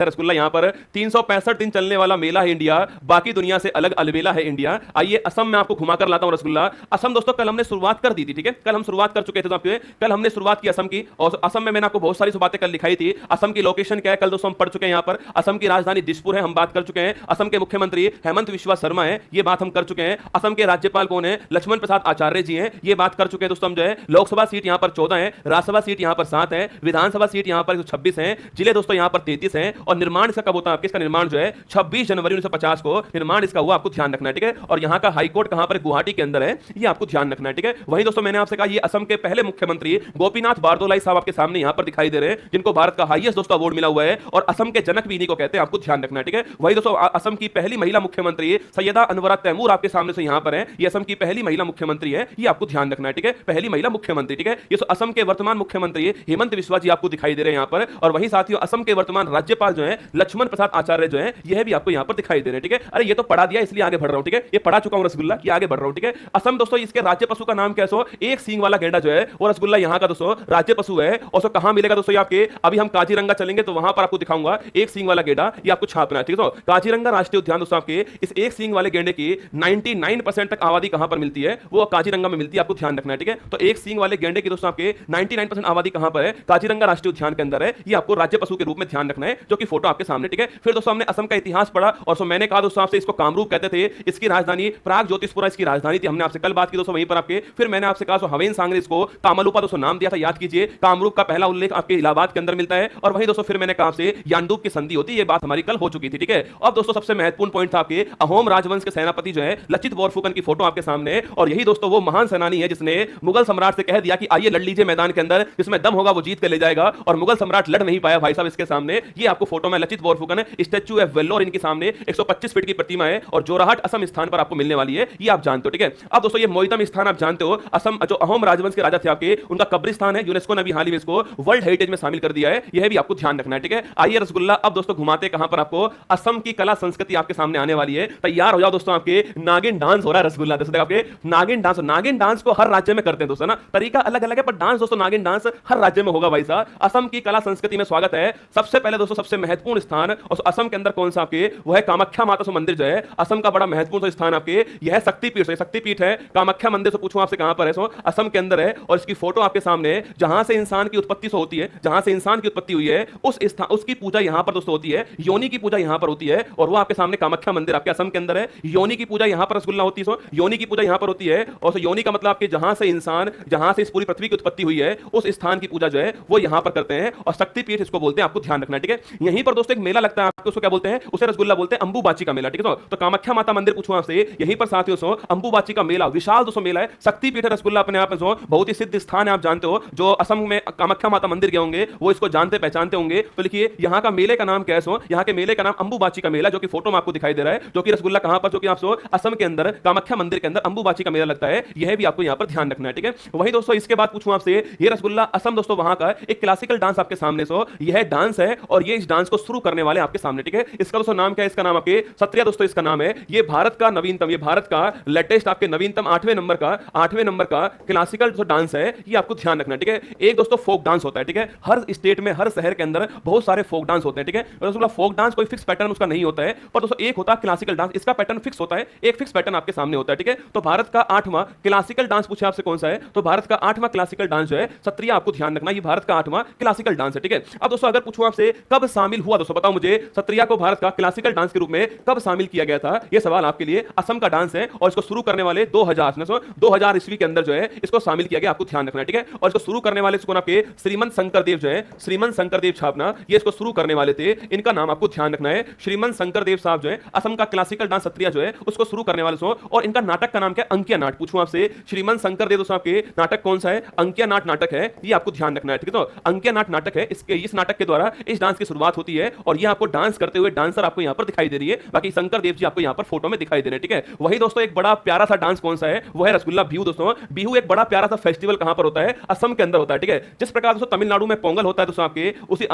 रसगुल्ला यहाँ पर 365 दिन चलने वाला मेला है इंडिया, बाकी दुनिया से अलग अलबेला है इंडिया। आइए असम में आपको घुमाकर लाता हूं रसगुल्ला। असम दोस्तों कल हमने शुरुआत कर दी थी, ठीक है, कल हम शुरुआत कर चुके थे। तो कल हमने शुरुआत की असम की, और असम में मैंने आपको बहुत सारी बातें कल दिखाई थी। असम की लोकेशन क्या है कल दोस्तों हम पढ़ चुके हैं। यहाँ पर असम की राजधानी दिसपुर है, हम बात कर चुके हैं। असम के मुख्यमंत्री हेमंत बिस्वा शर्मा है, ये बात हम कर चुके हैं। असम के राज्यपाल कौन है, लक्ष्मण प्रसाद आचार्य जी हैं, ये बात कर चुके हैं दोस्तों हम जो है। लोकसभा सीट यहाँ पर 14 है, राज्यसभा सीट यहाँ पर 7 है, विधानसभा सीट यहाँ पर 26 है, जिले दोस्तों यहाँ पर 33 है। और निर्माण इसका कब होता है, इसका निर्माण जो है 26 जनवरी 1950 को निर्माण इसका हुआ, आपको ध्यान रखना है, ठीक है। और यहाँ का हाईकोर्ट कहां पर, गुवाहाटी के अंदर है, ये आपको ध्यान रखना है, ठीक है। वहीं दोस्तों मैंने आपसे कहा ये असम के पहले मुख्यमंत्री गोपीनाथ बारदोलाई साहब आपके सामने यहाँ पर दिखाई दे रहे हैं, जिनको भारत का हाईएस्ट दोस्तों अवार्ड मिला हुआ है, और असम के जनक भी इन्हीं को कहते हैं, आपको ध्यान रखना है, ठीक है। वहीं दोस्तों असम की पहली महिला मुख्यमंत्री सैयदा अनवरा तैमूर आपके सामने से यहाँ पर है, ये असम की पहली महिला मुख्यमंत्री है, ये आपको ध्यान रखना है, ठीक है, पहली महिला मुख्यमंत्री, ठीक है। ये असम के वर्तमान मुख्यमंत्री हेमंत बिस्वा जी आपको दिखाई दे रहे हैं यहाँ पर। और वहीं साथियों असम के वर्तमान राज्यपाल जो है लक्ष्मण प्रसाद आचार्य जो है, यह भी आपको यहाँ पर दिखाई दे रहे हैं, ठीक है। अरे ये तो पढ़ा दिया इसलिए आगे बढ़ रहा हूं, ठीक है, ये पढ़ा चुका हूं रसगुल्ला की आगे बढ़ रहा हूं, ठीक है। असम दोस्तों इसके राज्य पशु का नाम क्या है, एक सींग वाला गेंडा जो है वो रसगुल्ला यहाँ का दोस्तों राज्य पशु है। और कहां मिलेगा दोस्तों, आपके अभी हम काजीरंगा चलेंगे तो वहां पर आपको दिखाऊंगा एक सींग वाला गेंडा, ये आपको छापना है, ठीक है। काजीरंगा राष्ट्रीय उद्यान दोस्तों आपके इस एक सींग वाले गेंडे की 99% तक आबादी कहां पर मिलती है, वो काजीरंगा में मिलती है, आपको ध्यान रखना है, ठीक है। तो एक सींग वाले गेंडे की दोस्तों आपके 99% आबादी कहां पर है, काजीरंगा राष्ट्रीय उद्यान के अंदर है, ये आपको राज्य पशु के रूप में ध्यान रखना है, जो कि फोटो आपके सामने, ठीक है। फिर दोस्तों हमने असम का इतिहास पढ़ा, और मैंने कहा दोस्तों आपसे इसको कामरूप कहते थे, इसकी राजधानी प्राग ज्योतिषपुरा इसकी राजधानी थी, हमने आपसे कल बात की दोस्तों वहीं पर आपके। फिर मैंने आपसे कहा हवेन सांग ने इसको कामरूपा दोस्तों नाम दिया था, याद कीजिए। कामरूप का पहला उल्लेख आपके इलाहाबाद के अंदर मिलता है। और वहीं दोस्तों फिर मैंने कहा आपसे यानडूब की संधि होती है, ये बात हमारी कल हो चुकी थी, ठीक है। अब दोस्तों सबसे महत्वपूर्ण पॉइंट था आपके अहोम राजवंश के सेनापति जो है लचित बोरफुकन की फोटो आपके सामने है। और यही दोस्तों वो महान सेनानी है जिसने मुगल सम्राट से कह दिया कि आइए लड़ लीजिए मैदान के अंदर, जिसमें दम होगा वो जीत कर ले जाएगा। और मुगल सम्राट लड़ नहीं पाया भाई साहब इसके सामने। ये आपको फोटो में लचित बोरफुकन स्टैच्यू ऑफ वेल्लोर इनके सामने 125 फीट की प्रतिमा है, और जोराहट असम स्थान पर आपको मिलने वाली है, ये आप जानते हो, ठीक है। अब दोस्तों ये मोइतम स्थान आप जानते हो, असम जो अहोम राजवंश के राजा थे आपके, उनका कब्रिस्तान है, यूनेस्को ने अभी हाल ही में इसको वर्ल्ड हेरिटेज में शामिल कर दिया है, यह भी आपको ध्यान रखना है, ठीक है। आइए रसगुल्ला अब दोस्तों घुमाते कहां पर, आपको असम की कला संस्कृति आपके सामने आने वाली है। तैयार हो जाओ दोस्तों, आपके नागिन डांस हो रहा है रसगुल्ला, दोस्तों आपके नागिन डांस को हर राज्य में करते हैं दोस्तों ना, तरीका अलग अलग है पर डांस दोस्तों नागिन डांस हर राज्य में होगा भाई साहब। असम की कला संस्कृति में स्वागत है। सबसे पहले दोस्तों सबसे महत्वपूर्ण स्थान और असम के अंदर कौन सा आपके, वो है कामाख्या माता मंदिर जो है असम का बड़ा महत्वपूर्ण स्थान आपके, यह शक्तिपीठ है। कामाख्या मंदिर से पूछूं आपसे कहां पर है, असम के अंदर है। और इसकी फोटो आपके सामने है, जहां से इंसान की उत्पत्ति होती है, जहां से इंसान की उत्पत्ति हुई है उस स्थान, उसकी पूजा यहां पर दोस्तों होती है, योनि की पूजा यहां पर होती है। और वो आपके सामने कामाख्या मंदिर आपके असम के अंदर है। योनि की पूजा यहां पर रसगुल्ला होती है, योनि की पूजा यहां पर होती है। और योनि का मतलब आपके जहां से इंसान, जहां से इस पूरी पृथ्वी की उत्पत्ति हुई है उस स्थान की पूजा जो है वो यहां पर करते हैं। और शक्तिपीठ इसको बोलते हैं, आपको ध्यान रखना है, ठीक है। यहीं पर दोस्तों एक मेला लगता है, आपको उसको क्या बोलते हैं, उसे रसगुल्ला बोलते हैं अंबुबाची का मेला, ठीक है। तो कामाख्या माता मंदिर पूछूं आपसे, यहीं पर साथियों सो अंबुबाची का मेला विशाल दोस्तों मेला है। शक्तिपीठ है रसगुल्ला अपने आप में बहुत ही सिद्ध स्थान है, आप जानते हो। जो असम में कामाख्या माता मंदिर गए होंगे वो इसको जानते पहचानते होंगे। तो लिखिए यहाँ का मेले का नाम क्या है, यहाँ के मेले का नाम अंबुबाची का मेला, जो कि फोटो में आपको दिखाई दे रहा है, जो कि रसगुल्ला कहां पर, जो कि आप असम के अंदर कामाख्या मंदिर के अंदर अंबुबाची का मेला लगता है, यह भी आपको यहाँ पर ध्यान रखना है, ठीक है। वही दोस्तों इसके बाद पूछूं आपसे, ये रसगुल्ला असम दोस्तों वहां का एक क्लासिकल डांस आपके सामने यह डांस है, और ये इस डांस को शुरू करने वाले आपके सामने, ठीक है। इसका दोस्तों नाम क्या है, इसका नाम आपके सत्रिया दोस्तों इसका नाम है। ये भारत का नवीनतम, ये भारत का लेटेस्ट आपके नवीनतम 8वें नंबर का क्लासिकल जो डांस है, ये आपको ध्यान रखना है, ठीक है। एक दोस्तों फोक डांस होता है, ठीक है। हर स्टेट में हर शहर के अंदर बहुत सारे फोक डांस होते हैं, ठीक है। रसगुल्ला फोक डांस कोई फिक्स पैटर्न उसका नहीं होता है, पर दोस्तों एक होता है क्लासिकल डांस, इसका पैटर्न फिक्स होता है, एक फिक्स पैटर्न आपके सामने होता है, ठीक है। तो भारत का 8वां क्लासिकल डांस पूछे आपसे कौन सा है, तो भारत का 8वां क्लासिकल डांस जो है सत्रिया, आपको ध्यान रखना, ये भारत का 8वां क्लासिकल डांस है, ठीक है। अब दोस्तों अगर पूछूं आपसे कब शामिल हुआ, दोस्तों बताओ मुझे, सत्रिया को भारत का क्लासिकल डांस के रूप में कब शामिल किया गया था, यह सवाल आपके लिए। असम का डांस है और इसको शुरू करने वाले 2000 ईस्वी के अंदर जो है इसको शामिल किया गया, आपको ध्यान रखना है, ठीक है। और इसको शुरू करने वाले इसको आपके श्रीमंत शंकरदेव जो है, श्रीमंत शंकरदेव छापना, ये इसको शुरू करने वाले थे, इनका नाम आपको ध्यान रखना है। श्रीमंत शंकरदेव साहब जो है असम का क्लासिकल डांस सत्रिया जो है उसको शुरू करने वाले और इनका नाटक का नाम क्या है, अंकिया नाट। पूछूं आपसे श्रीमंत शंकरदेव साहब के नाटक कौन सा है, अंकिया नाट नाटक है, ये आपको ध्यान रखना है, ठीक है। तो अंकिया नाट नाटक है, इस नाटक के द्वारा इस डांस की शुरुआत होती है, और ये आपको डांस करते हुए डांसर आपको यहाँ पर दिखाई दे रही है, बाकी शंकरदेव जी आपको यहाँ पर फोटो में दिखाई दे रहे हैं, ठीक है। वही दोस्तों एक बड़ा प्यारा सा डांस कौन सा है, वो है रसगुल्ला बिहू दोस्तों। बिहू एक बड़ा प्यारा सा फेस्टिवल कहां पर होता है, असम के अंदर होता है, ठीक है। जिस प्रकार दोस्तों तमिलनाडु में पोंगल होता है दोस्तों आपके, उसी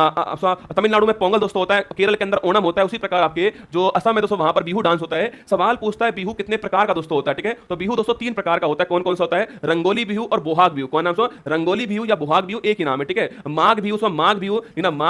तमिलनाडु में पोंगल दोस्तों होता है, केरल के अंदर ओणम होता है, उसी प्रकार आपके जो असम में दोस्तों वहां पर बिहू डांस होता है। सवाल पूछता है बिहू कितने प्रकार का दोस्तों होता है, ठीक है। तो बिहू दोस्तों 3 प्रकार का होता है, कौन कौन सा होता है, रंगोली बिहू और बोहाग बिहू। कौन नाम, रंगोली बिहू या बोहाग बिहू एक ही नाम है, ठीक है। माघ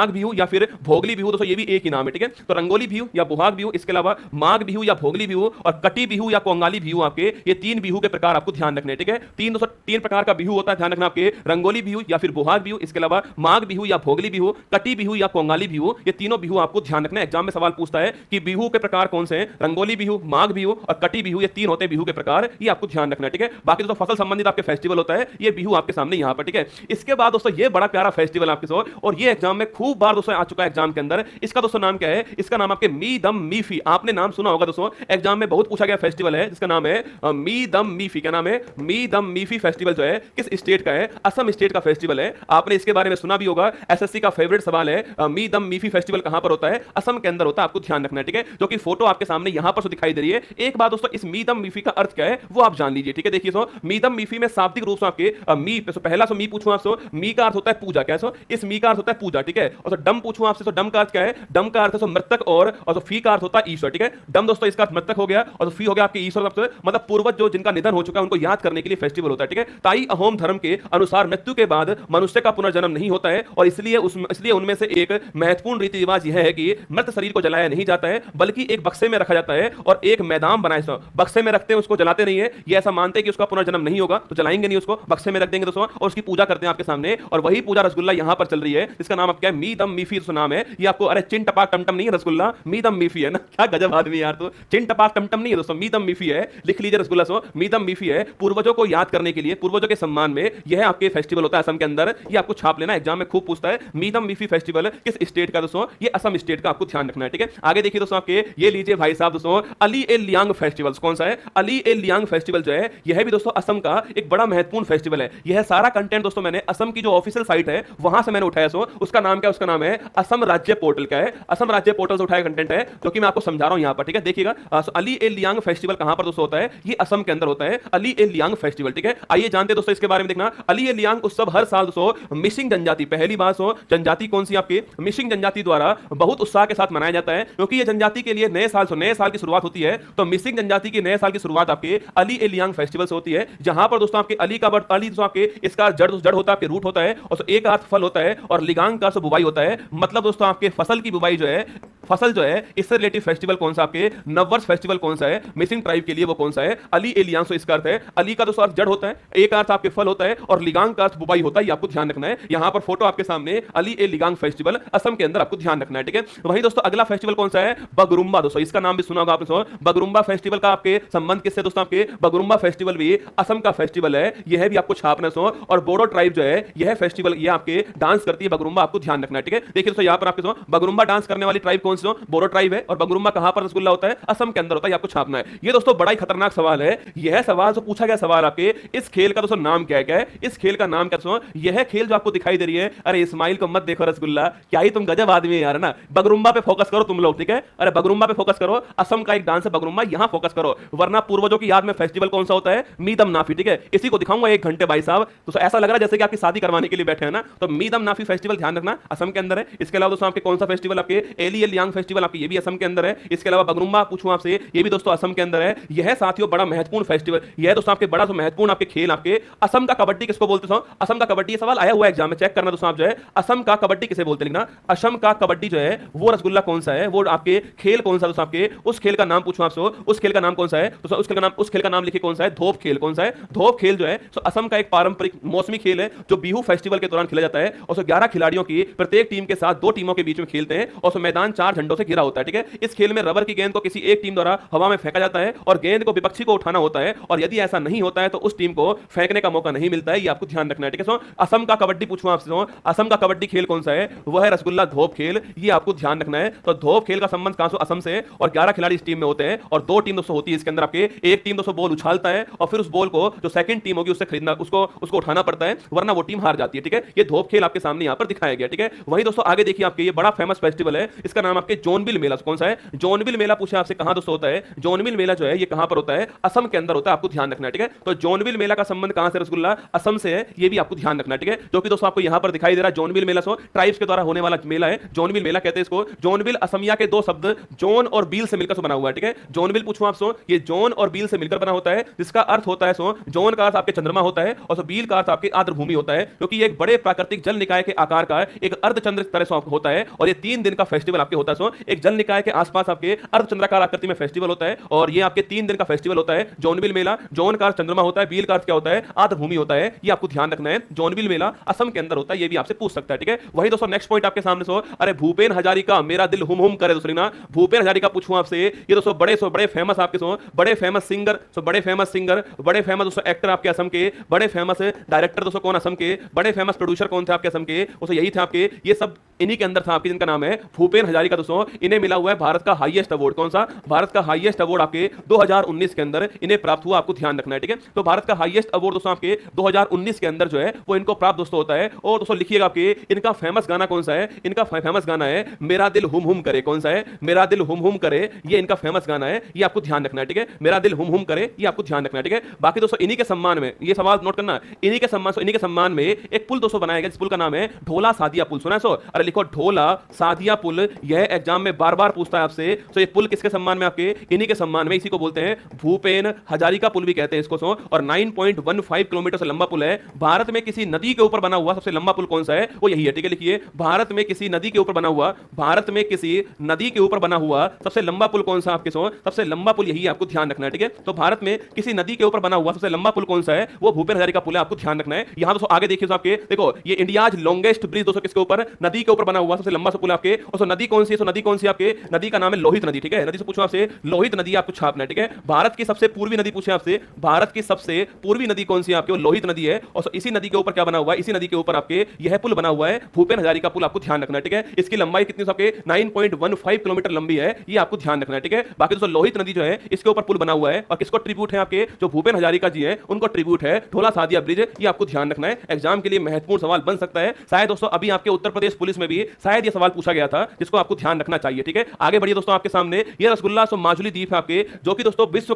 बिहू या फिर भोगली भोगली बिहू दोस्तों ये भी एक ही नाम है, ठीक है। तो रंगोली बिहू या बुहाग बिहू, इसके अलावा माघ बिहू या भोगली बिहू और कटी बिहू या कोंगाली बिहू, आपके ये तीन बिहू के प्रकार आपको ध्यान रखने, ठीक है। तीन प्रकार का बिहू होता है, ध्यान रखना, आपके रंगोली बिहू या फिर बुहाग बिहू, इसके अलावा माघ बिहू या भोगली बिहू, कटी बिहू या कोंगाली बिहू, ये तीनों बिहू आपको ध्यान रखना है। एग्जाम में सवाल पूछता है कि बिहू के प्रकार कौन से हैं, रंगोली बिहू, माघ बिहू और कटी बिहू, ये तीन होते हैं बिहू के प्रकार, ये आपको ध्यान रखना है, ठीक है। बाकी दोस्तों फसल संबंधित आपके फेस्टिवल होता है, ये बिहू आपके सामने यहां पर, ठीक है। इसके बाद दोस्तों ये बड़ा प्यारा फेस्टिवल आपके साथ, और ये एग्जाम में खूब बार दोस्तों आ चुका है एग्जाम के अंदर। इसका दोस्तों नाम क्या है, इसका नाम आपके मी दम मीफी, आपने नाम सुना होगा दोस्तों, एग्जाम में बहुत पूछा गया फेस्टिवल है जिसका नाम है मी दम मीफी। क्या नाम है, मी दम मीफी फेस्टिवल जो है किस स्टेट का है, असम स्टेट का फेस्टिवल है। आपने इसके बारे में सुना भी होगा, एसएससी का फेवरेट सवाल है, मी दम मीफी फेस्टिवल कहां पर होता है, असम के अंदर होता है, आपको ध्यान रखना है, ठीक है। जो कि फोटो आपके सामने यहां पर दिखाई दे रही है। एक बात दोस्तों, इस मी दम मीफी का अर्थ क्या है वो आप जान लीजिए, ठीक है। देखिए सो मी दम मीफी में शाब्दिक रूप से आपके मी पहला सो मी पूछूं आपसे, मी का अर्थ होता है पूजा, क्या सो इस मी का अर्थ होता है पूजा, ठीक है। और डम पूछूं आपसे, तो डम का अर्थ क्या है, डम का अर्थ है मृतक, और फी का अर्थ होता है ईश्वर, ठीक है। डम दोस्तों इसका मृतक हो गया और फी हो गया आपके ईश्वर, मतलब पूर्वज जो जिनका निधन हो चुका है उनको याद करने के लिए फेस्टिवल होता है, ठीक है। ताई अहोम धर्म के अनुसार मृत्यु के बाद मनुष्य का पुनर्जन्म नहीं होता है, और इसलिए उनमें से एक महत्वपूर्ण रीति रिवाज यह है कि मृत शरीर को जलाया नहीं जाता है, बल्कि एक बक्से में रखा जाता है और एक मैदान बनाए, बक्से में रखते हैं, उसको जलाते नहीं है। ये ऐसा मानते हैं कि उसका पुनर्जन्म नहीं होगा तो जलाएंगे नहीं, उसको बक्से में रख देंगे दोस्तों, और उसकी पूजा करते हैं आपके सामने। और वही पूजा रसगुल्ला यहां पर चल रही है, जिसका नाम क्या है, मी दम मीफी नाम है। ये आपको अरे चिन टपाक टमटम नहीं है रसगुल्ला, मी दम मीफी है ना, क्या गजब आदमी यार, तो चिन टपाक टमटम नहीं है दोस्तों, मी दम मीफी है, लिख लीजिए रसगुल्ला सो मी दम मीफी है। पूर्वजों को याद करने के लिए, पूर्वजों के सम्मान में यह आपके फेस्टिवल होता है असम के अंदर। ये आपको छाप लेना, एग्जाम में खूब पूछता है मी दम मीफी फेस्टिवल किस स्टेट का दोस्तों, ये असम स्टेट का, आपको ध्यान रखना है, ठीक है। आगे देखिए दोस्तों, आपके ये लीजिए भाई साहब दोस्तों, अली ए लियांग फेस्टिवल कौन सा है, अली ए लियांग फेस्टिवल जो है यह भी दोस्तों असम का एक बड़ा महत्वपूर्ण फेस्टिवल है। यह सारा कंटेंट दोस्तों मैंने असम की जो ऑफिशियल साइट है वहां से मैंने उठाया, सो उसका नाम क्या, उसका नाम है असम राज्य पोर्टल का है, असम राज्य पोर्टल से उठाया कंटेंट है, जो कि मैं आपको समझा रहा हूं यहां पर, ठीक है। देखिएगा अली ए लियांग फेस्टिवल कहां पर दोस्तों होता है, ये असम के अंदर होता है, अली ए लियांग फेस्टिवल, ठीक है। आइए जानते दोस्तों इसके बारे में। देखना, अली ए लियांग उत्सव हर साल दोस्तों मिसिंग जनजाति, पहली बात सो जनजाति कौन सी आपकी, मिसिंग जनजाति द्वारा बहुत उत्साह के साथ मनाया जाता है, क्योंकि ये जनजाति के लिए नए साल की शुरुआत होती है। तो मिसिंग जनजाति की नए साल की शुरुआत आपके अली ए लियांग फेस्टिवल से होती है, जहां पर दोस्तों आपके अली का बर्थ, अली दोस्तों आपके इसका जड़ होता है, आपके रूट होता है, और एक अर्थ फल होता है, और लिगांग का बुवाई होता है, मतलब दोस्तों आपके फसल की बुवाई जो है, फसल जो है, इससे रिलेटिव फेस्टिवल कौन सा, आपके नववर्ष फेस्टिवल कौन सा है मिसिंग ट्राइब के लिए, वो कौन सा है, अली ए लियांग। इसका अर्थ है अली का दोस्तों अर्थ जड़ होता है, एक अर्थ आपके फल होता है, और लिगांग का अर्थ बुवाई होता है, ये आपको ध्यान रखना है। यहां पर फोटो आपके सामने, अली ए लिगांग फेस्टिवल असम के अंदर, आपको ध्यान रखना है, ठीक है। वहीं दोस्तों अगला फेस्टिवल कौन सा है, बगरुम्बा दोस्तों, इसका नाम भी सुना होगा आपने, बगरुम्बा फेस्टिवल का आपके संबंध किससे दोस्तों, आपके बगरुम्बा फेस्टिवल भी असम का फेस्टिवल है, यह भी आपको छापना सो। और बोडो ट्राइब जो है यह फेस्टिवल ये आपके डांस करती है बगरुम्बा, आपको ध्यान रखना है, ठीक है। देखिए दोस्तों यहां पर आपके बगरुम्बा डांस करने वाली ट्राइब कौन सी, बोडो ट्राइब है, और बगरुम्बा कहां पर रसगुल्ला होता है, असम के अंदर होता है, आपको छापना है। ये दोस्तों बड़ा ही खतरनाक सवाल है, यह सवाल जो पूछा गया सवाल आपके, इस खेल का दोस्तों नाम क्या है, इस खेल का नाम क्या दोस्तों, यह खेल जो आपको दिखाई दे रही है, अरे इस्माइल को मत देखो रसगुल्ला, क्या ही तुम गजब आदमी है यार ना, बगरुम्बा पे फोकस करो तुम लोग, ठीक है। अरे बगरुम्बा पे फोकस करो, असम का एक डांस है बगरुम्बा, यहां फोकस करो, वरना पूर्वजों की याद में फेस्टिवल कौन सा होता है, मीदम नाफी, ठीक है। इसी को दिखाऊंगा 1 घंटे भाई साहब, तो ऐसा लग रहा है जैसे कि आपकी शादी करवाने के लिए बैठे हैं ना। तो मीदम नाफी फेस्टिवल ध्यान रखना असम के अंदर है। इसके अलावा दोस्तों आपके कौन सा फेस्टिवल, आपके एली ए लियांग फेस्टिवल, आपके ये भी असम के अंदर है। इसके अलावा बगरुम्बा पूछूं आपसे, ये भी दोस्तों असम के अंदर है। यह साथियों बड़ा महत्वपूर्ण फेस्टिवल, यह दोस्तों आपके बड़ा महत्वपूर्ण आपके खेल, आपके असम का कबड्डी किसको बोलते हैं, असम का कबड्डी, ये सवाल आया हुआ है एग्जाम में, चेक करना दोस्तों आप जो है, असम का कबड्डी किसे बोलते हैं, लिखना असम का कबड्डी जो है वो रसगुल्ला कौन सा है, वो आपके खेल कौन सा दोस्तों, आपके उस खेल का नाम पूछूं आपसे, उस खेल का नाम कौन सा है, तो उस खेल का नाम लिखिए कौन सा है, धोप खेल कौन सा है, धोप खेल जो है तो असम का एक पारंपरिक मौसमी खेल है जो बिहू फेस्टिवल के दौरान खेला जाता है, और 11 खिलाड़ियों की प्रत्येक टीम के साथ 2 टीमों के बीच में खेलते हैं, और मैदान 4 झंडों से घिरा होता है, ठीक है। इस खेल में रबर की गेंद को किसी एक टीम द्वारा हवा में फेंका जाता है, और गेंद को विपक्षी को उठाना होता है, और यदि ऐसा नहीं होता है तो उस टीम को फेंकने का मौका नहीं मिलता है, ये आपको ध्यान रखना है, ठीक है। असम का कबड्डी पूछूं आपसे, असम का कबड्डी खेल कौन सा है, वह है रसगुल्ला धोप खेल, ये आपको ध्यान रखना है। तो धोप खेल का संबंध कहां से, असम से, और 11 खिलाड़ी इस टीम में होते हैं, और 2 टीम दोस्तों होती है इसके अंदर, आपके एक टीम दोस्तों बॉल उछालता है, और फिर उस बॉल को जो सेकंड टीम होगी उससे खरीदना, उसको उठाना पड़ता है, वरना वो टीम हार जाती है, ठीक है। ये धोप खेल आपके सामने यहां पर दिखाया गया, ठीक है। वही दोस्तों आगे देखिए, आपके ये बड़ा फेमस फेस्टिवल है, इसका नाम आपके जोनबिल मेला, कौन सा है, जोनबिल मेला पूछे आपसे कहां दोस्तों होता है, जोनबिल मेला जो है ये कहां पर होता है, असम के अंदर होता है, आपको ध्यान रखना है, ठीक है। तो जोनबिल मेला का संबंध कहां से रसगुल्ला, असम से है, ये भी आपको ध्यान रखना है, ठीक है। जो कि दोस्तों आपको यहां पर दिखाई दे रहा है जोनबिल मेला, सो ट्राइब्स के द्वारा होने वाला मेला है, जोनबिल मेला कहते हैं इसको। जोनबिल असमिया के दो शब्द जोन और बील से मिलकर बना हुआ है, ठीक है। जोनबिल पूछूं आपसे, ये जोन और बील से मिलकर बना होता है, जिसका अर्थ होता है सो जोन का अर्थ आपके चंद्रमा होता है और बील का अर्थ आपके आर्द्रभूमि होता है, क्योंकि ये एक बड़े प्राकृतिक जल निकाय के आकार का एक अर्धचंद्र तरह से होता है और ये 3 दिन का फेस्टिवल आपके होता है। सो एक जल निकाय के आसपास आपके अर्धचंद्राकार आकृति में फेस्टिवल होता है और ये आपके 3 दिन का फेस्टिवल होता है जोनबिल मेला। जोन का अर्थ चंद्रमा होता है, बील का अर्थ क्या होता है, आर्द्रभूमि होता है, ये आपको ध्यान रखना है। जोनबिल मेला असम के अंदर होता है, ये भी आपसे पूछ सकता है, ठीक है। वही दोस्तों नेक्स्ट पॉइंट आपके सामने सो, अरे भूपेन हजारिका मेरा दिल हुम हुम करे दूसरी ना, भूपेन हजारिका पूछूं आपसे, ये दोस्तों बड़े फेमस आपके सो बड़े फेमस सिंगर, बड़े फेमस दोस्तों एक्टर आपके असम के, बड़े फेमस डायरेक्टर दोस्तों कौन असम के, बड़े फेमस प्रोड्यूसर कौन थे आपके असम के, दोस्तों यही थे आपके, ये सब इन्हीं के अंदर था आपके, जिनका नाम है भूपेन हजारिका। दोस्तों इन्हें मिला हुआ है भारत का हाईएस्ट अवार्ड, कौन सा, भारत का हाईएस्ट अवार्ड आपके 2019 के अंदर इन्हें प्राप्त हुआ, आपको ध्यान रखना है, ठीक है। तो भारत का हाईएस्ट अवार्ड दोस्तों आपके 2019 के अंदर जो है वो इनको प्राप्त दोस्तों होता है। और दोस्तों लिखिएगा आपके इनका फेमस गाना कौन सा है, इनका फेमस गाना है मेरा दिल हुम हुम करे, कौन सा है, मेरा दिल हुम हुम करे, ये इनका फेमस गाना है, ये आपको ध्यान रखना है, ठीक है। मेरा दिल हुम हुम करे, ये आपको ध्यान रखना है, ठीक है। बाकी दोस्तों इन्हीं के सम्मान में, ये सवाल नोट करना, इन्हीं के सम्मान में एक पुल दोस्तों बनाया गया, जिस पुल का नाम है ढोला सादिया पुल, सुना है सो, अरे लिखो ढोला सादिया पुल, यह एग्जाम में बार बार पूछता है आपसे। तो ये पुल किसके सम्मान में, आपके इन्हीं के सम्मान में, इसी को बोलते हैं भूपेन हजारिका पुल भी कहते हैं इसको सो। और 9.15 किलोमीटर से लंबा पुल है, भारत में किसी नदी के ऊपर बना हुआ सबसे लंबा पुल कौन सा है, वो यही है, ठीक है। लिखिए भारत में किसी नदी के ऊपर बना हुआ, भारत में किसी नदी के ऊपर बना हुआ सबसे लंबा पुल कौन सा आपके सो, सबसे लंबा पुल यही है, आपको ध्यान रखना है, ठीक है। तो भारत में किसी नदी के ऊपर बना हुआ सबसे लंबा पुल कौन सा है, वो भूपेन हजारिका पुल है, आपको ध्यान रखना है। यहां दोस्तों आगे देखिए आपके, देखो ये इंडियाज लॉन्गेस्ट ब्रिज दोस्तों किसके ऊपर, नदी के ऊपर बना हुआ सबसे लंबा सा पुल आपके, और नदी कौन सी है, नदी कौन सी आपके, नदी का नाम है लोहित नदी, ठीक है। नदी से पूछो आपसे, लोहित नदी आपको छापना है, ठीक है। भारत की सबसे पूर्वी नदी पूछे आपसे, भारत की सबसे पूर्वी नदी कौन सी है आपके, वो लोहित नदी है। और इसी नदी के ऊपर क्या बना हुआ है, इसी नदी के ऊपर आपके यह पुल बना हुआ है भूपेन हजारिका पुल, आपको ध्यान रखना है, ठीक है। इसकी लंबाई कितनी आपके 9.15 किलोमीटर लंबी है, ये आपको ध्यान रखना है, ठीक है। बाकी दोस्तों लोहित नदी जो है इसके ऊपर पुल बना हुआ है और किसको ट्रिब्यूट है, आपके जो भूपेन हजारिका जी है उनको ट्रिब्यूट है, ढोला सादिया ब्रिज, ये आपको ध्यान रखना है। एग्जाम के लिए महत्वपूर्ण सवाल बन सकता है, शायद दोस्तों अभी आपके उत्तर प्रदेश पुलिस में भी शायद ये सवाल पूछा गया था, जिसको आपको ध्यान रखना चाहिए, ठीक है। आगे बढ़िए दोस्तों, आपके सामने ये रसगुल्ला सो माजुली द्वीप है आपके, जो कि दोस्तों विश्व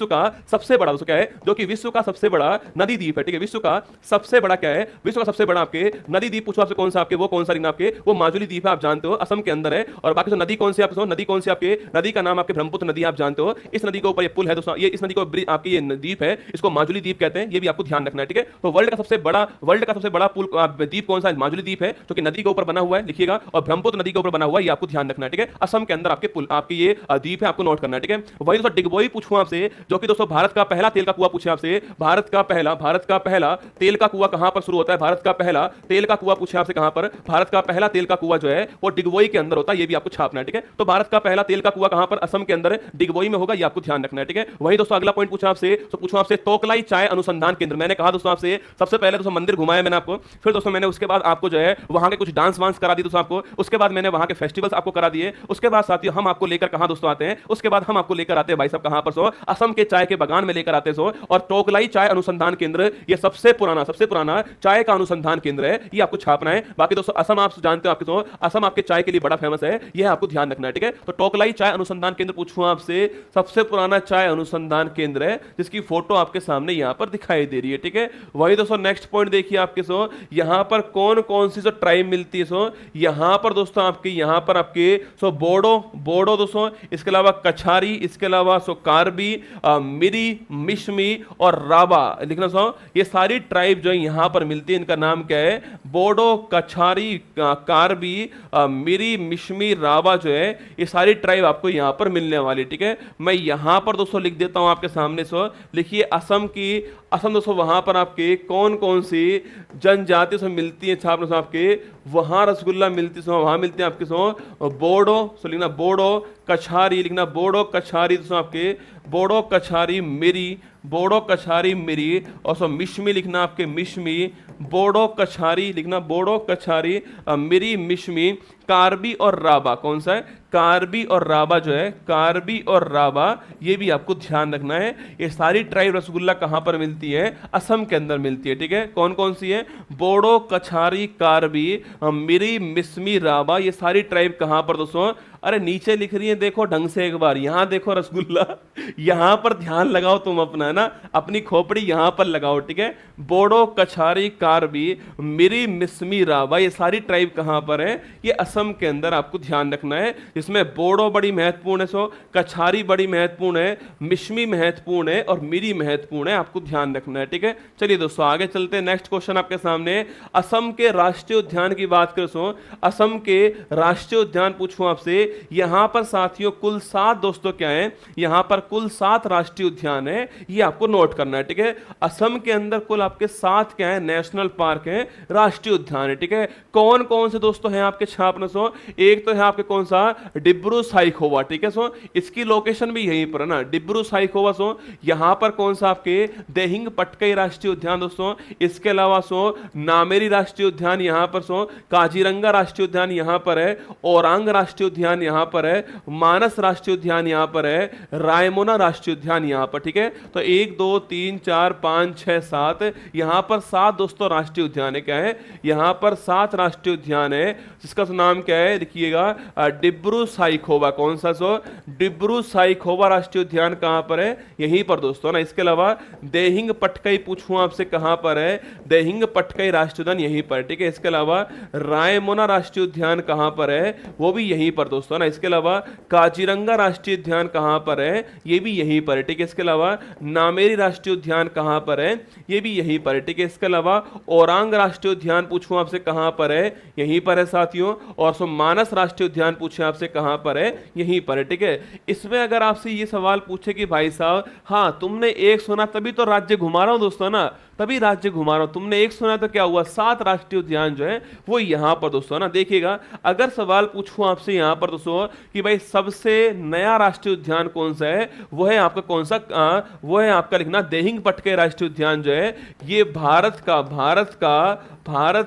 का सबसे बड़ा दोस्तों क्या है, जो कि विश्व का सबसे बड़ा नदी द्वीप है, ठीक है। विश्व का सबसे बड़ा क्या है, विश्व का सबसे बड़ा आपके नदी द्वीप पूछो आपसे कौन सा, आपके वो कौन सा आपके, वो माजुली द्वीप है, आप जानते हो असम के अंदर है। और बाकी नदी कौन सी आपके, नदी कौन सी आपके, नदी का नाम आपके ब्रह्मपुत्र नदी, आप जानते हो। इस नदी के ऊपर ये पुल है दोस्तों, ये इस नदी को आपकी ये द्वीप है, इसको माजुली द्वीप कहते हैं, ये भी आपको ध्यान रखना है, ठीक है। तो वर्ल्ड का सबसे बड़ा पुल द्वीप कौन सा, माजुली द्वीप है, जो कि नदी के ऊपर बना हुआ है, लिखिएगा। और ब्रह्मपुत्र नदी के ऊपर बना हुआ है, ये आपको ध्यान रखना है, ठीक है। असम के अंदर आपके पुल, आपकी ये द्वीप है, आपको नोट करना है, ठीक है। वही दोस्तों डिगबोई पूछूं आपसे, जो कि दोस्तों भारत का पहला तेल का कुआं पूछे आपसे, भारत का पहला तेल का कुआं कहां पर शुरू होता है, भारत का पहला तेल का कुआं पूछे आपसे कहां पर, भारत का पहला तेल का कुआं जो है वो डिगबोई के अंदर होता है, ये भी आपको छापना है, ठीक है। तो भारत का पहला तेल का कुआं कहां पर, असम के अंदर डिगबोई में होगा, ये आपको ध्यान रखना है, ठीक है। वही दोस्तों अगला पॉइंट पूछा आपसे, तो पूछो आपसे तोकलाई चाय अनुसंधान केंद्र, मैंने कहा दोस्तों आपसे सबसे पहले दोस्तों मंदिर घुमाया मैंने आपको, फिर दोस्तों मैंने उसके बाद आपको जो है वहां के कुछ डांस वांस करा दी दोस्तों आपको, उसके बाद मैंने वहां के फेस्टिवल्स आपको करा दिए, उसके बाद साथियों हम आपको लेकर कहां दोस्तों आते हैं, उसके बाद हम आपको लेकर आते हैं भाई साहब कहां पर सो, असम के चाय के बागान में लेकर आते सो। और तोकलाई चाय अनुसंधान केंद्र ये सबसे पुराना चाय का अनुसंधान केंद्र है, ये आपको छापना है। बाकी दोस्तों असम आप जानते हो आपके सो, असम आपके चाय के लिए बड़ा फेमस है, यह आपको ध्यान रखना है, ठीक है। तो तोकलाई चाय अनुसंधान केंद्र पूछूं आपसे, सबसे पुराना चाय अनुसंधान केंद्र है, जिसकी फोटो आपके सामने यहां पर दिखाई दे रही है, ठीक है। वही दोस्तों नेक्स्ट पॉइंट देखिए आपके सो, यहां पर कौन कौन सी जो ट्राइब मिलती है सो, यहां पर दोस्तों आपके सो बोडो दोस्तों, इसके अलावा कछारी, इसके अलावा सो कार्बी, मिरी, मिश्मी और राबा, लिखना सो, ये सारी ट्राइब जो है यहां पर मिलती है, इनका नाम क्या है, बोडो, कछारी, कार्बी, मिरी, मिश्मी, राबा जो है ये सारी ट्राइब आपको यहां पर मिलने वाली, ठीक है। मैं यहां पर दोस्तों लिख देता हूं आपके सामने सो, लिखिए असम दोस्तों वहां पर आपके कौन कौन सी जनजाति से मिलती है, छाप आपके वहां रसगुल्ला मिलती है, वहां मिलते हैं आपके सो बोडो, सो लिखना बोडो, कछारी लिखना, बोडो कछारी दोस्तों आपके, बोडो कछारी मिरी, बोडो कछारी मिरी, और सो मिश्मी लिखना आपके मिश्मी, बोडो कछारी लिखना, बोडो कछारी मिरी, मिश्मी, कार्बी और राबा, कौन सा है, कार्बी और राबा जो है, कार्बी और राबा, ये भी आपको ध्यान रखना है। ये सारी ट्राइब रसगुल्ला कहां पर मिलती है, असम के अंदर मिलती है, ठीक है। कौन कौन सी है, बोडो, कछारी, कार्बी, मिरी, मिश्मी, राबा, ये सारी ट्राइब कहां पर दोस्तों, अरे नीचे लिख रही है, देखो ढंग से एक बार, यहां देखो रसगुल्ला, यहां पर ध्यान लगाओ तुम अपना, ना अपनी खोपड़ी यहां पर लगाओ, ठीक है। बोडो, कछारी, कार्बी, मिरी, मिसमी, रावा, ये सारी ट्राइब कहां पर है? ये असम के अंदर आपको ध्यान रखना है। इसमें बोडो बड़ी महत्वपूर्ण है, सो कछारी बड़ी महत्वपूर्ण है, मिश्मी महत्वपूर्ण है और मिरी महत्वपूर्ण है, आपको ध्यान रखना है, ठीक है। चलिए दोस्तों आगे चलते हैं। नेक्स्ट क्वेश्चन आपके सामने, असम के राष्ट्रीय उद्यान की बात करें सो असम के राष्ट्रीय उद्यान पूछूं आपसे, यहां पर साथियों कुल 7 दोस्तों क्या है, यहां पर कुल 7 राष्ट्रीय उद्यान है, ये आपको नोट करना है, ठीक है। असम के अंदर कुल आपके 7 क्या है, नेशनल पार्क है, राष्ट्रीय उद्यान है, ठीक है। कौन कौन से दोस्तों हैं आपके छापने सो, एक तो है आपके कौन सा, डिब्रू साइखोवा, ठीक है। सो इसकी लोकेशन भी यहीं पर है ना, डिब्रू साइखोवा। सो यहां पर कौन सा आपके देहिंग पटकई राष्ट्रीय उद्यान दोस्तों, इसके अलावा सो नामेरी राष्ट्रीय उद्यान यहां पर, सो काजीरंगा राष्ट्रीय उद्यान यहां पर है, ओरांग राष्ट्रीय उद्यान यहां पर है, मानस राष्ट्रीय उद्यान यहां पर है, रायमोना राष्ट्रीय उद्यान यहां पर, ठीक है। तो 1 2 3 4 5 6 7 यहां पर 7 दोस्तों राष्ट्रीय उद्यान है, क्या है, यहां पर 7 राष्ट्रीय उद्यान है, जिसका नाम क्या है देखिएगा, डिब्रू साइखोवा। कौन सा सो, डिब्रू साइखोवा राष्ट्रीय उद्यान कहां पर है, यहीं पर दोस्तों ना। इसके अलावा देहिंग पटकई पूछूं आपसे कहां पर है, देहिंग पटकई राष्ट्रीय उद्यान यहीं पर, ठीक है। इसके अलावा रायमोना राष्ट्रीय उद्यान कहां पर है, वो भी यहीं पर दोस्तों ना। इसके अलावा काजीरंगा राष्ट्रीय उद्यान कहां पर है, ये भी यहीं पर है, ठीक है। इसके अलावा नामेरी राष्ट्रीय उद्यान कहां पर है, ये भी यहीं पर है, ठीक है। इसके अलावा ओरांग राष्ट्रीय उद्यान पूछूं आपसे कहां पर है, यहीं पर है साथियों। और सो मानस राष्ट्रीय उद्यान पूछे आपसे कहां पर है, यहीं पर है, ठीक है। इसमें अगर आपसे ये सवाल पूछे कि भाई साहब हाँ तुमने एक सुना तभी तो राज्य घुमा रहा हूं दोस्तों ना, तभी राज्य घुमा रहा हूं, तुमने एक सुना तो क्या हुआ, 7 राष्ट्रीय उद्यान जो है वो यहां पर दोस्तों ना। देखिएगा अगर सवाल पूछूं आपसे यहां पर दोस्तों कि भाई सबसे नया राष्ट्रीय उद्यान कौन सा है, वो है आपका कौन सा, वो है आपका लिखना देहिंग पटकई राष्ट्रीय उद्यान जो है, ये भारत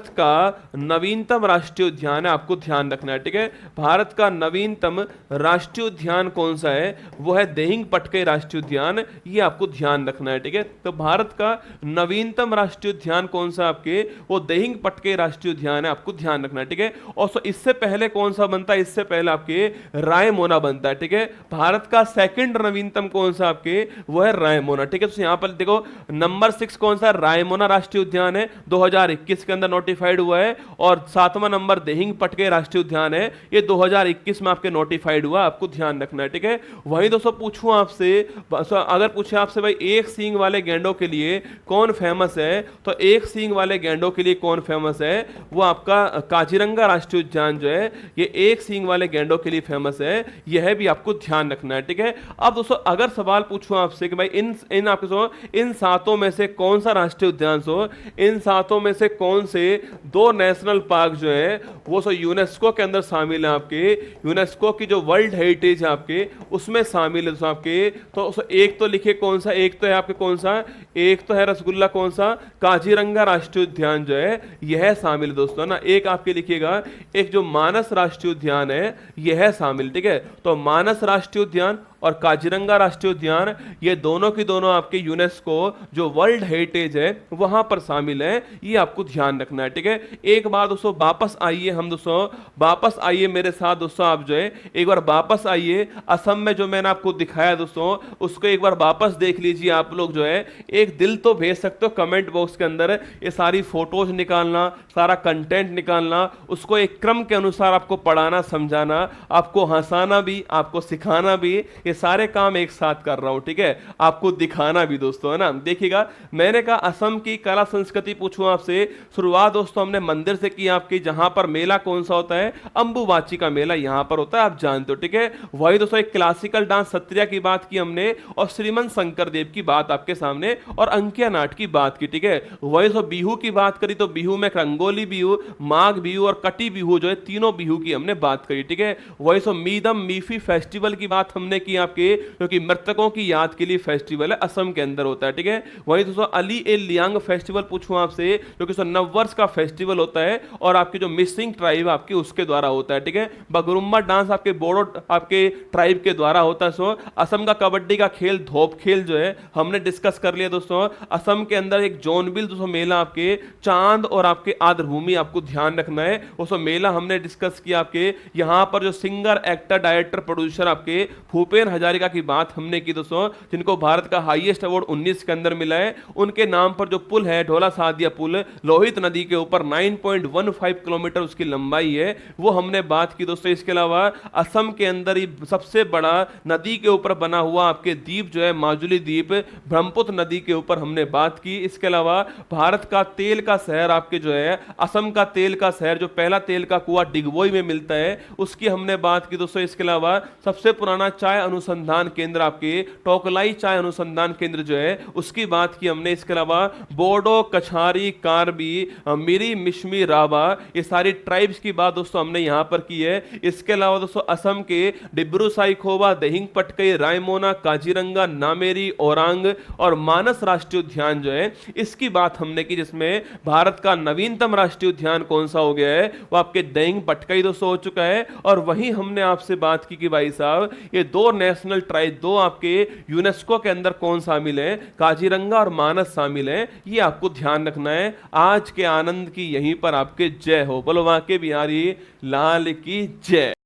का नवीनतम राष्ट्रीय उद्यान है, आपको ध्यान रखना है, ठीक है। भारत का नवीनतम राष्ट्रीय उद्यान कौन सा है, वो है देहिंग पटकई राष्ट्रीय उद्यान, ये आपको ध्यान रखना है, ठीक है। तो भारत का नवीनतम राष्ट्रीय उद्यान कौन सा आपके, वो देहिंग पटकई राष्ट्रीय उद्यान है, आपको ध्यान रखना है, ठीक है। और इससे पहले कौन सा बनता है, इससे पहले आपके रायमोना बनता है, ठीक है। भारत का सेकंड नवीनतम कौन सा आपके, वो है रायमोना, ठीक है। तो यहां पर देखो नंबर 6 कौन सा, रायमोना राष्ट्रीय उद्यान है, 2021 के अंदर नोटिफाइड हुआ है। और 7वां नंबर देहिंग पटकई राष्ट्रीय उद्यान है, ये 2021 में आपके नोटिफाइड हुआ, आपको ध्यान रखना है, ठीक है। वहीं दोस्तों पूछूं आपसे, अगर पूछे आपसे भाई एक सींग वाले गैंडों के लिए कौन फेमस है, तो एक सींग वाले गैंडों के लिए कौन फेमस है, वो आपका काजीरंगा राष्ट्रीय उद्यान जो है, ये एक सींग वाले गैंडों के लिए फेमस है, यह भी आपको ध्यान रखना है, ठीक है। अब दोस्तों अगर सवाल पूछूं आपसे कि भाई इन आपके इन 7 में से कौन सा राष्ट्रीय उद्यान सो, इन 7 में से कौन से 2 नेशनल पार्क जो है वो सो यूनेस्को के अंदर शामिल है, आपके यूनेस्को की जो वर्ल्ड हेरिटेज है आपके उसमें शामिल है आपके। तो एक तो लिखिए कौन सा, एक तो है आपके कौन सा, एक तो है रसगुल्ला कौन सा, काजीरंगा राष्ट्रीय उद्यान जो है यह शामिल है दोस्तों ना। एक आपके लिखिएगा, एक जो मानस राष्ट्रीय उद्यान है यह है शामिल, ठीक है। तो मानस राष्ट्रीय उद्यान और काजीरंगा राष्ट्रीय उद्यान ये दोनों की दोनों आपके यूनेस्को जो वर्ल्ड हेरिटेज है वहां पर शामिल है, ये आपको ध्यान रखना है, ठीक है। एक बार दोस्तों वापस आइए, हम दोस्तों वापस आइए मेरे साथ दोस्तों, आप जो है एक बार वापस आइए, असम में जो मैंने आपको दिखाया दोस्तों उसको एक बार वापस देख लीजिए। आप लोग जो है एक दिल तो भेज सकते हो कमेंट बॉक्स के अंदर, ये सारी फोटोज निकालना, सारा कंटेंट निकालना, उसको एक क्रम के अनुसार आपको पढ़ाना, समझाना, आपको हंसाना भी, आपको सिखाना भी, ये सारे काम एक साथ कर रहा हूं, ठीक है। आपको दिखाना भी दोस्तों, है ना। देखिएगा मैंने कहा असम की कला संस्कृति पूछूं आपसे, शुरुआत दोस्तों हमने मंदिर से की आपकी, जहां पर मेला कौन सा होता है, अंबुबाची का मेला यहां पर होता है, आप जानते हो, ठीक है। वही दोस्तों एक क्लासिकल डांस सत्रिया की बात की हमने, और श्रीमंत शंकर देव की बात आपके सामने, और अंकिया नाट की बात की, ठीक है। वही दोस्तों बिहू की बात करी तो बिहू में रंगोली बिहू, माघ बिहू और कटी बिहू जो है तीनों बिहू की हमने बात करी, ठीक है। वही सो मीदम मीफी फेस्टिवल की बात हमने की आपके, क्योंकि मृतकों की याद के लिए फेस्टिवल है, असम के अंदर होता है, ठीक है। वहीं दोस्तों अली ए लियांग फेस्टिवल पूछूं आपसे, जो कि नववर्ष का फेस्टिवल होता है और आपके जो मिसिंग ट्राइब आपके उसके द्वारा होता है, ठीक है। बगरुम्बा डांस आपके बोडो आपके ट्राइब के द्वारा होता है। सो असम का कबड्डी का खेल धोप खेल जो है हमने डिस्कस कर लिया दोस्तों। असम के अंदर एक जोनबिल दोस्तों मेला आपके चांद और आपके आर्द्रभूमि आपको ध्यान रखना है, उस मेला हमने डिस्कस किया आपके। यहां पर जो सिंगर एक्टर डायरेक्टर प्रोड्यूसर आपके भूपेन हजारिका की बात हमने की दोस्तों, जिनको भारत का हाईएस्ट अवार्ड 19 के अंदर मिला है। उनके नाम पर जो पुल है ढोला सादिया पुल लोहित नदी के ऊपर 9.15 किलोमीटर उसकी लंबाई है, वो हमने बात की दोस्तों। इसके अलावा असम के अंदर ही सबसे बड़ा नदी के ऊपर बना हुआ आपके द्वीप जो है माजुली द्वीप, ब्रह्मपुत्र नदी के ऊपर हमने बात की। इसके अलावा भारत का तेल का शहर आपके जो है असम का तेल का शहर, जो पहला तेल का कुआं डिगबोई में मिलता है, उसकी हमने बात की दोस्तों। इसके अलावा सबसे पुराना चाय अनुसंधान केंद्र आपके टोकलाई चाय अनुसंधान केंद्र जो है उसकी बात की हमने। इसके अलावा बोडो, कछारी, कार्बी, मिरी, मिश्मी, राभा, ये सारी ट्राइब्स की बात दोस्तों हमने यहां पर की है। इसके अलावा दोस्तों असम के डिब्रू साइखोवा, दहिंग पटकई, रायमोना, काजीरंगा, नामेरी, औरांग और मानस राष्ट्रीय उद्यान जो है इसकी बात हमने की, जिसमें भारत का नवीनतम राष्ट्रीय उद्यान कौन सा हो गया है, वो आपके दहिंग पटकई दोस्तों हो चुका है। और वहीं हमने आपसे बात की कि भाई साहब ये दो नेशनल ट्राइब, दो आपके यूनेस्को के अंदर कौन शामिल है, काजीरंगा और मानस शामिल है, ये आपको ध्यान रखना है। आज के आनंद की यहीं पर आपके जय हो। बोलो वाके बिहारी लाल की जय।